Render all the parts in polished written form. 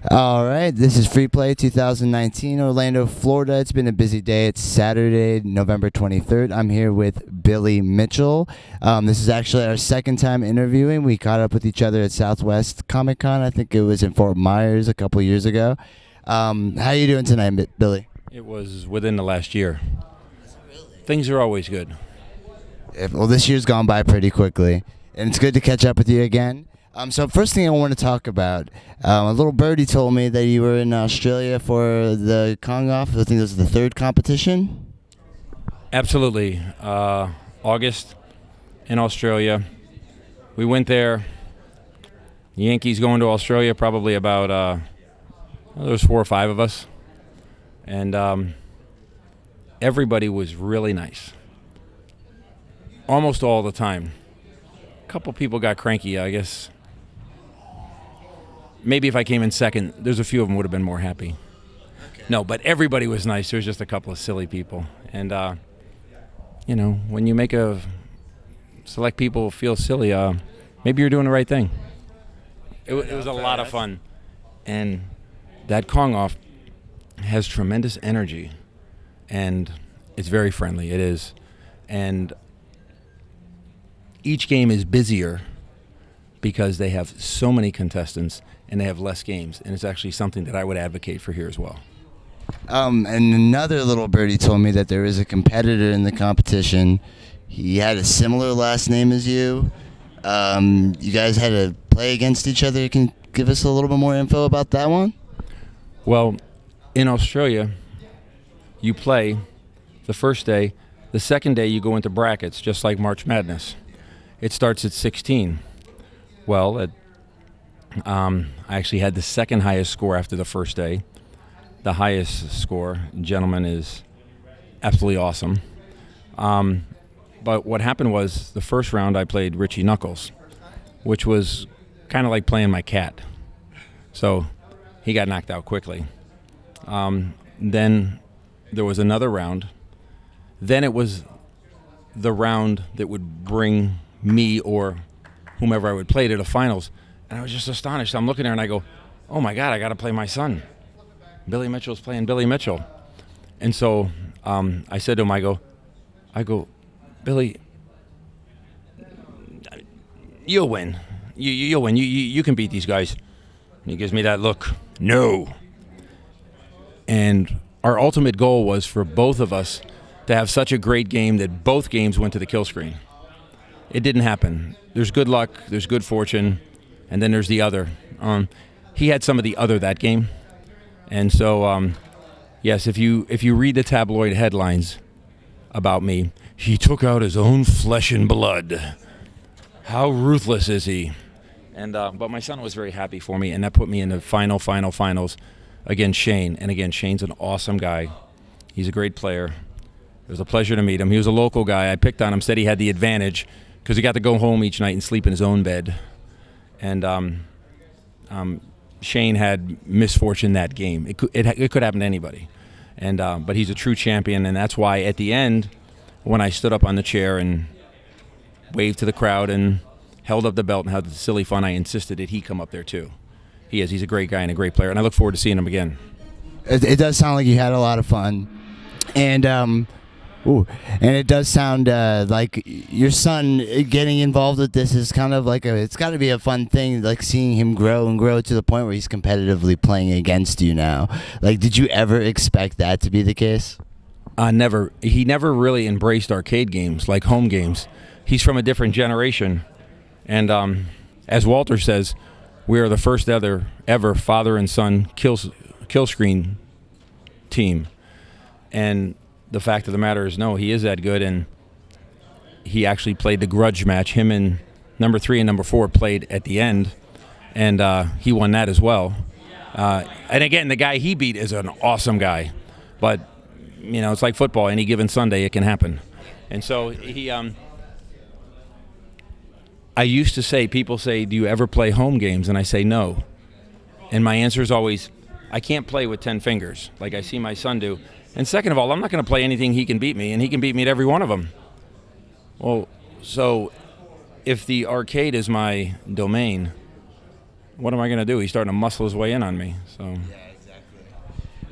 All right, this is Freeplay 2019, Orlando, Florida. It's been a busy day. It's Saturday, November 23rd. I'm here with Billy Mitchell. This is actually our second time interviewing. We caught up with each other at Southwest Comic Con. I think it was in Fort Myers a couple years ago. How are you doing tonight, Billy? It was within the last year. Things are always good. Well, this year's gone by pretty quickly, and it's good to catch up with you again. So first thing I want to talk about, a little birdie told me that you were in Australia for the Kong-Off. I think it was the third competition. Absolutely. August in Australia. We went there. Yankees going to Australia, probably about, there was 4 or 5 of us. And everybody was really nice. Almost all the time. A couple people got cranky, I guess. Maybe if I came in second, there's a few of them would have been more happy. Okay. No, but everybody was nice. There was just a couple of silly people. And, when you make select people feel silly, maybe you're doing the right thing. It was a lot of fun. And that Kong-Off has tremendous energy. And it's very friendly. It is. And each game is busier because they have so many contestants and they have less games, and it's actually something that I would advocate for here as well. And another little birdie told me that there is a competitor in the competition. He had a similar last name as you. You guys had to play against each other. Can you give us a little bit more info about that one? Well, in Australia, you play the first day. The second day, you go into brackets, just like March Madness. It starts at 16. Well, I actually had the second highest score after the first day. The highest score, gentleman, is absolutely awesome. But what happened was the first round I played Richie Knuckles, which was kind of like playing my cat. So he got knocked out quickly. Then there was another round. Then it was the round that would bring me or whomever I would play to the finals. And I was just astonished. I'm looking there and I go, oh my God, I got to play my son. Billy Mitchell's playing Billy Mitchell. And so I said to him, I go, Billy, you'll win. You'll win. You can beat these guys. And he gives me that look. No. And our ultimate goal was for both of us to have such a great game that both games went to the kill screen. It didn't happen. There's good luck, there's good fortune, and then there's the other. He had some of the other that game. And so, yes, if you read the tabloid headlines about me, he took out his own flesh and blood. How ruthless is he? And but my son was very happy for me, and that put me in the finals against Shane. And again, Shane's an awesome guy. He's a great player. It was a pleasure to meet him. He was a local guy. I picked on him, said he had the advantage because he got to go home each night and sleep in his own bed. And Shane had misfortune that game. It could happen to anybody. And but he's a true champion, and that's why at the end, when I stood up on the chair and waved to the crowd and held up the belt and had the silly fun, I insisted that he come up there too. He's a great guy and a great player, and I look forward to seeing him again. It does sound like you had a lot of fun. And it does sound like your son getting involved with this is kind of like it's got to be a fun thing, like seeing him grow and grow to the point where he's competitively playing against you now. Like, did you ever expect that to be the case? Never. He never really embraced arcade games, like home games. He's from a different generation. And as Walter says, we are the first ever father and son kill screen team. And the fact of the matter is, no, he is that good, and he actually played the grudge match. Him and number 3 and number 4 played at the end, and he won that as well. And again, the guy he beat is an awesome guy, but it's like football. Any given Sunday, it can happen. And so I used to say, people say, do you ever play home games? And I say no. And my answer is always, I can't play with 10 fingers like I see my son do. And second of all, I'm not going to play anything he can beat me, and he can beat me at every one of them. Well, so if the arcade is my domain, what am I going to do? He's starting to muscle his way in on me. So. Yeah, exactly.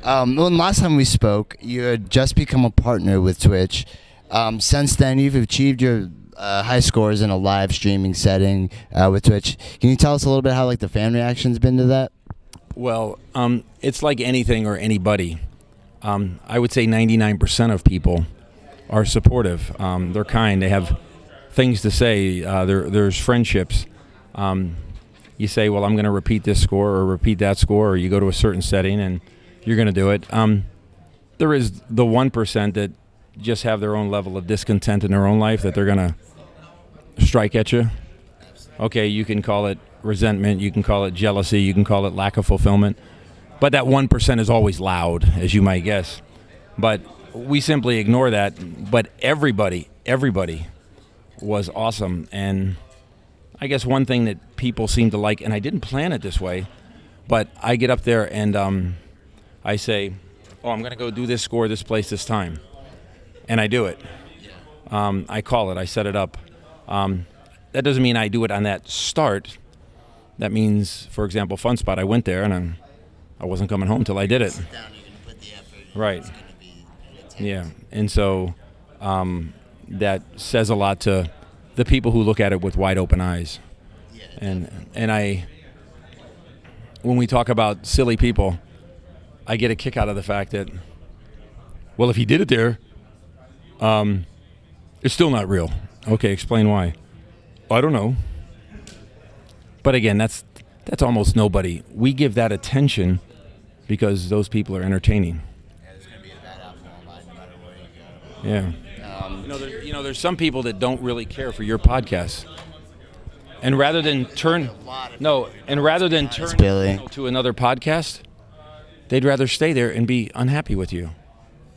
Well, last time we spoke, you had just become a partner with Twitch. Since then, you've achieved your high scores in a live streaming setting with Twitch. Can you tell us a little bit how the fan reaction's been to that? Well, it's like anything or anybody. I would say 99% of people are supportive. They're kind. They have things to say. There's friendships. You say, well, I'm going to repeat this score or repeat that score, or you go to a certain setting and you're going to do it. There is the 1% that just have their own level of discontent in their own life that they're going to strike at you. Okay, you can call it resentment, you can call it jealousy, you can call it lack of fulfillment. But that 1% is always loud, as you might guess. But we simply ignore that. But everybody was awesome. And I guess one thing that people seem to like, and I didn't plan it this way, but I get up there and I say, oh, I'm going to go do this score this place this time. And I do it. I call it. I set it up. That doesn't mean I do it on that start. That means, for example, Fun Spot, I went there and I wasn't coming home till I did it. Right. Yeah. And so that says a lot to the people who look at it with wide open eyes. And when we talk about silly people, I get a kick out of the fact that, well, if he did it there, it's still not real. Okay, explain why. I don't know. But again, that's almost nobody. We give that attention because those people are entertaining. Yeah, there's going to be a bad outcome online no matter where you go. Yeah. There's some people that don't really care for your podcast. And rather than turn to another podcast, they'd rather stay there and be unhappy with you.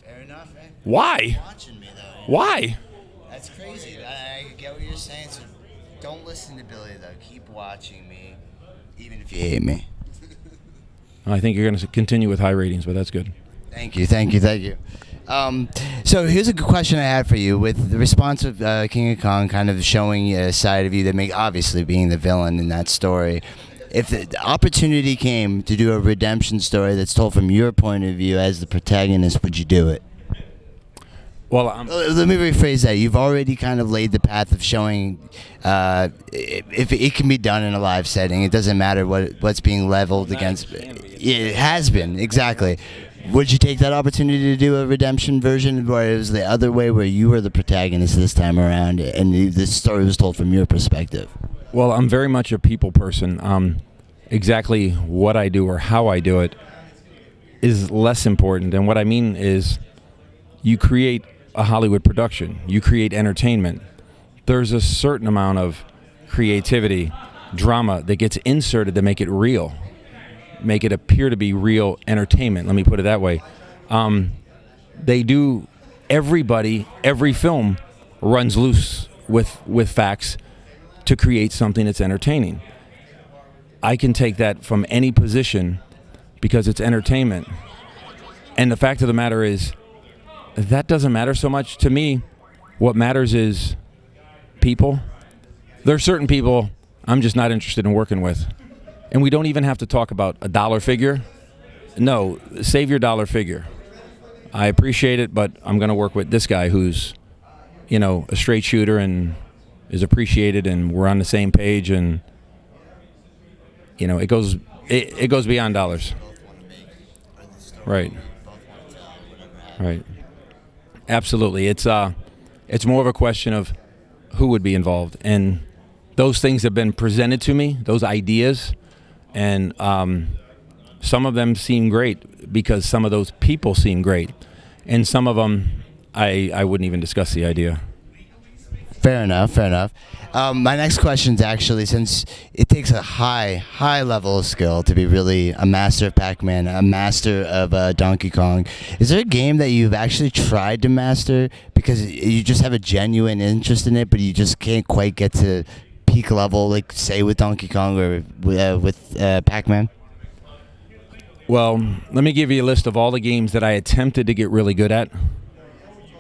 Fair enough, man. Why? Watching me, though. Why? That's crazy. I get what you're saying. So don't listen to Billy, though. Keep watching me, even if you hate me. I think you're going to continue with high ratings, but that's good. Thank you. So here's a good question I had for you. With the response of King of Kong kind of showing a side of you that obviously being the villain in that story, if the opportunity came to do a redemption story that's told from your point of view as the protagonist, would you do it? Well, let me rephrase that. You've already kind of laid the path of showing if it can be done in a live setting. It doesn't matter what's being leveled against. It has been, exactly. Would you take that opportunity to do a redemption version where it was the other way, where you were the protagonist this time around and the story was told from your perspective? Well, I'm very much a people person. Exactly what I do or how I do it is less important. And what I mean is you create a Hollywood production. You create entertainment. There's a certain amount of creativity, drama that gets inserted to make it real, make it appear to be real entertainment. Let me put it that way. Every film runs loose with facts to create something that's entertaining. I can take that from any position because it's entertainment. And the fact of the matter is, that doesn't matter so much to me. What matters is people. There are certain people I'm just not interested in working with. And we don't even have to talk about a dollar figure. No, save your dollar figure. I appreciate it, but I'm going to work with this guy who's, a straight shooter and is appreciated, and we're on the same page, and it goes beyond dollars. Right. Right. Absolutely. It's more of a question of who would be involved, and those things have been presented to me, those ideas, and some of them seem great because some of those people seem great, and some of them I wouldn't even discuss the idea. Fair enough. My next question is actually, since it takes a high level of skill to be really a master of Pac-Man, a master of Donkey Kong, is there a game that you've actually tried to master because you just have a genuine interest in it, but you just can't quite get to peak level, like say with Donkey Kong or with Pac-Man? Well, let me give you a list of all the games that I attempted to get really good at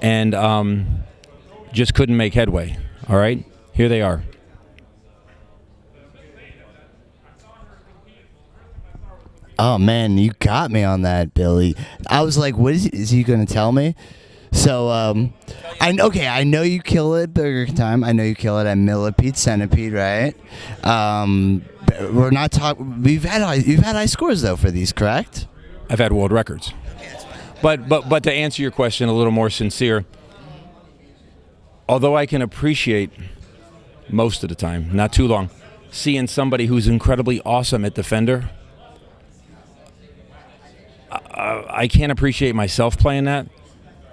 and just couldn't make headway. All right? Here they are. Oh man, you got me on that, Billy. I was like, "What is he going to tell me?" So, I know you kill it at Burger Time. I know you kill it at Millipede Centipede, right? We're not talking. You've had high scores though for these, correct? I've had world records. But to answer your question a little more sincere, although I can appreciate most of the time, not too long, seeing somebody who's incredibly awesome at Defender, I can't appreciate myself playing that.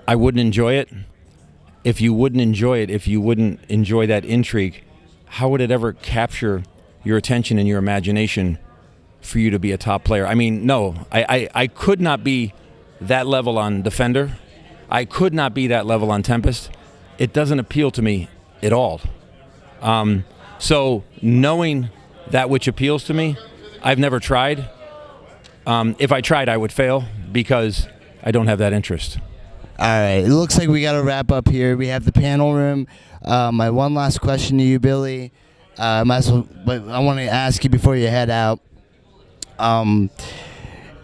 I wouldn't enjoy it. If you wouldn't enjoy it, if you wouldn't enjoy that intrigue, how would it ever capture your attention and your imagination for you to be a top player? I mean, no, I could not be that level on Defender. I could not be that level on Tempest. It doesn't appeal to me at all. So knowing that which appeals to me, I've never tried. If I tried, I would fail because I don't have that interest. All right, it looks like we got to wrap up here. We have the panel room. My one last question to you, Billy. But I want to ask you before you head out.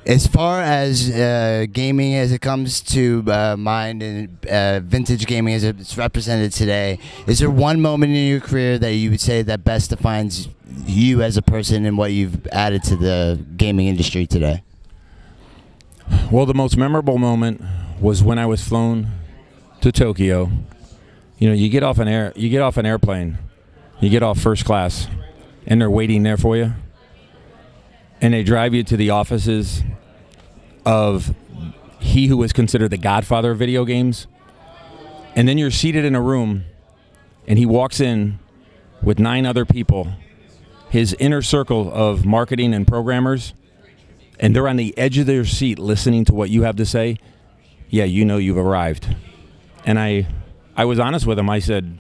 As far as gaming as it comes to mind and vintage gaming as it's represented today, is there one moment in your career that you would say that best defines you as a person and what you've added to the gaming industry today? Well, the most memorable moment was when I was flown to Tokyo. You know, you get off an airplane, you get off first class, and they're waiting there for you. And they drive you to the offices of he who was considered the godfather of video games. And then you're seated in a room, and he walks in with 9 other people, his inner circle of marketing and programmers, and they're on the edge of their seat listening to what you have to say. Yeah, you know you've arrived. And I was honest with him. I said,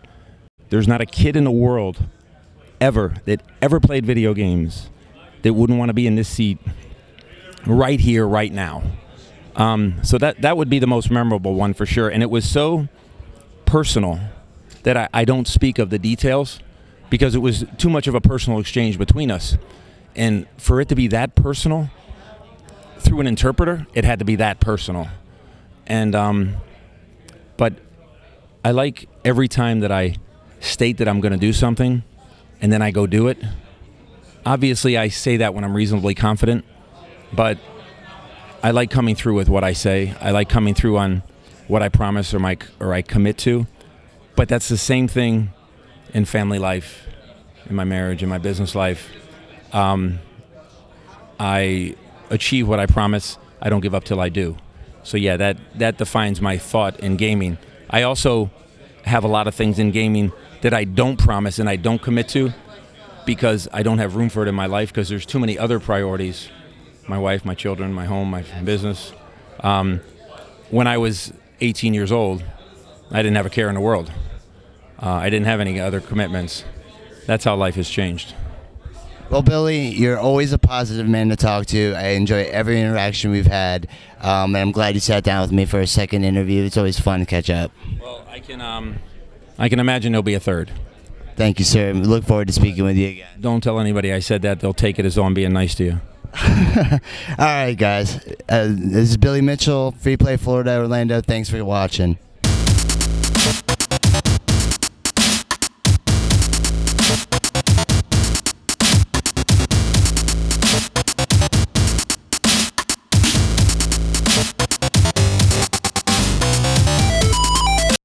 there's not a kid in the world that ever played video games that wouldn't want to be in this seat right here, right now. So that would be the most memorable one for sure. And it was so personal that I don't speak of the details because it was too much of a personal exchange between us. And for it to be that personal, through an interpreter, it had to be that personal. And but I like every time that I state that I'm going to do something and then I go do it. Obviously, I say that when I'm reasonably confident, but I like coming through with what I say. I like coming through on what I promise or I commit to. But that's the same thing in family life, in my marriage, in my business life. I achieve what I promise. I don't give up till I do. So yeah, that defines my thought in gaming. I also have a lot of things in gaming that I don't promise and I don't commit to because I don't have room for it in my life because there's too many other priorities. My wife, my children, my home, my business. When I was 18 years old, I didn't have a care in the world. I didn't have any other commitments. That's how life has changed. Well, Billy, you're always a positive man to talk to. I enjoy every interaction we've had, and I'm glad you sat down with me for a second interview. It's always fun to catch up. Well, I can imagine there'll be a third. Thank you, sir. We look forward to speaking with you again. Don't tell anybody I said that. They'll take it as though I'm being nice to you. All right, guys. This is Billy Mitchell, Freeplay Florida, Orlando. Thanks for watching.